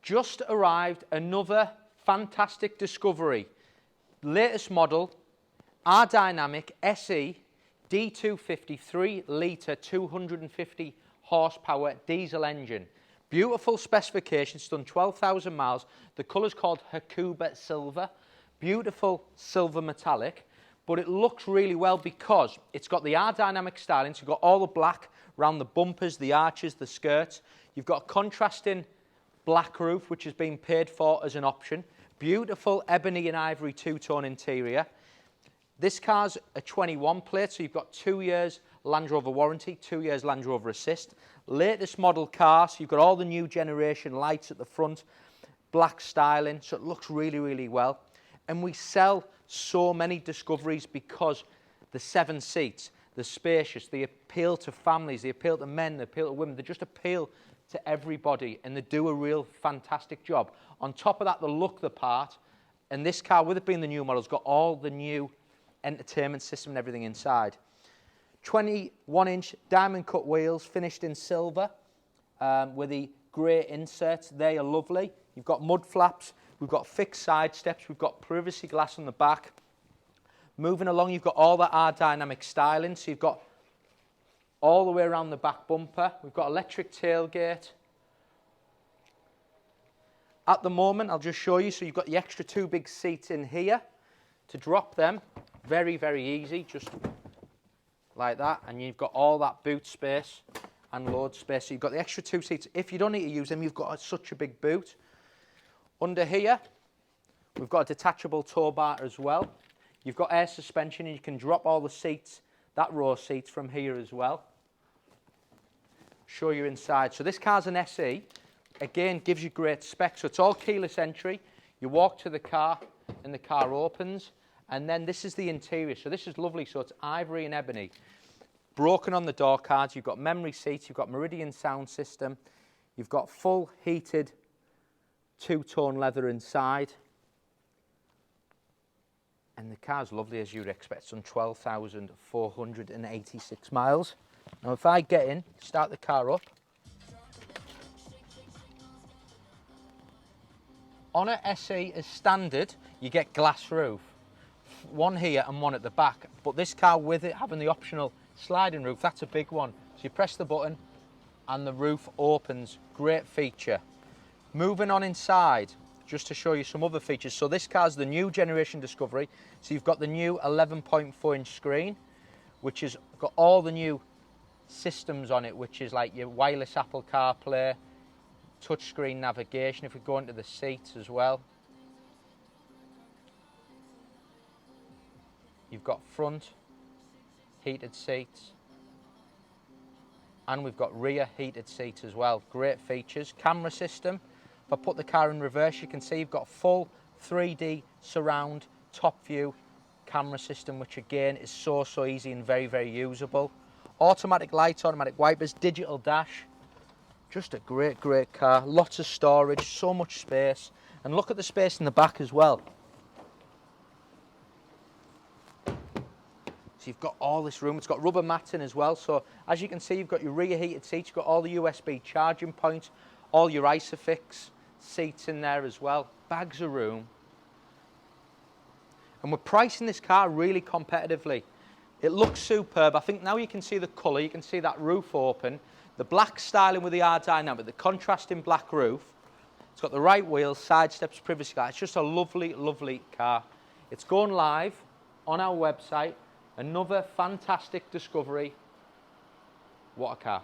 Just arrived another fantastic discovery. Latest model, R-Dynamic SE D250 3-litre 250 horsepower diesel engine. Beautiful specifications, done 12,000 miles. The colour's called Hakuba Silver. Beautiful silver metallic, but it looks really well because it's got the R-Dynamic styling. So you've got all the black around the bumpers, the arches, the skirts. You've got a contrasting black roof, which has been paid for as an option. Beautiful ebony and ivory two-tone interior. This car's a 21 plate, so you've got 2 years Land Rover warranty, 2 years Land Rover Assist. Latest model car, so you've got all the new generation lights at the front, black styling, so it looks really, really well. And we sell so many discoveries because the 7 seats, they're spacious, they appeal to families, they appeal to men, they appeal to women, they just appeal to everybody, and they do a real fantastic job. On top of that, they look the part, and this car, with it being the new model, has got all the new entertainment system and everything inside. 21-inch diamond cut wheels, finished in silver, with the grey inserts. They are lovely. You've got mud flaps, we've got fixed side steps, we've got privacy glass on the back. Moving along, you've got all the R-Dynamic styling, so you've got all the way around the back bumper. We've got electric tailgate. At the moment, I'll just show you, so you've got the extra 2 big seats in here. To drop them, very, very easy, just like that, and you've got all that boot space and load space. So you've got the extra 2 seats. If you don't need to use them, you've got such a big boot. Under here, we've got a detachable towbar as well. You've got air suspension, and you can drop all the seats, that row of seats, from here as well. Show you inside. So this car's an SE. Again, gives you great specs. So it's all keyless entry. You walk to the car, and the car opens. And then this is the interior. So this is lovely. So it's ivory and ebony. Broken on the door cards. You've got memory seats. You've got Meridian sound system. You've got full heated two-tone leather inside. And the car's lovely, as you'd expect. It's on 12,486 miles. Now, if I get in, start the car up. On a SE as standard, you get glass roof. One here and one at the back. But this car, with it having the optional sliding roof, that's a big one. So you press the button and the roof opens. Great feature. Moving on inside, just to show you some other features. So this car's the new generation Discovery. So you've got the new 11.4-inch screen, which has got all the new systems on it, which is like your wireless Apple CarPlay, touchscreen navigation, if we go into the seats as well. You've got front heated seats, and we've got rear heated seats as well. Great features. Camera system. If I put the car in reverse, you can see you've got full 3D surround top view camera system, which again is so easy and very, very usable. Automatic lights, automatic wipers, digital dash. Just a great, great car. Lots of storage, so much space. And look at the space in the back as well. So you've got all this room. It's got rubber matting as well. So as you can see, you've got your rear heated seats. You've got all the USB charging points, all your Isofix seats in there as well. Bags of room. And we're pricing this car really competitively. It looks superb. I think now you can see the colour. You can see that roof open. The black styling with the R-Dynamic, the contrasting black roof. It's got the right wheels, side steps, privacy glass. It's just a lovely, lovely car. It's going live on our website. Another fantastic discovery. What a car.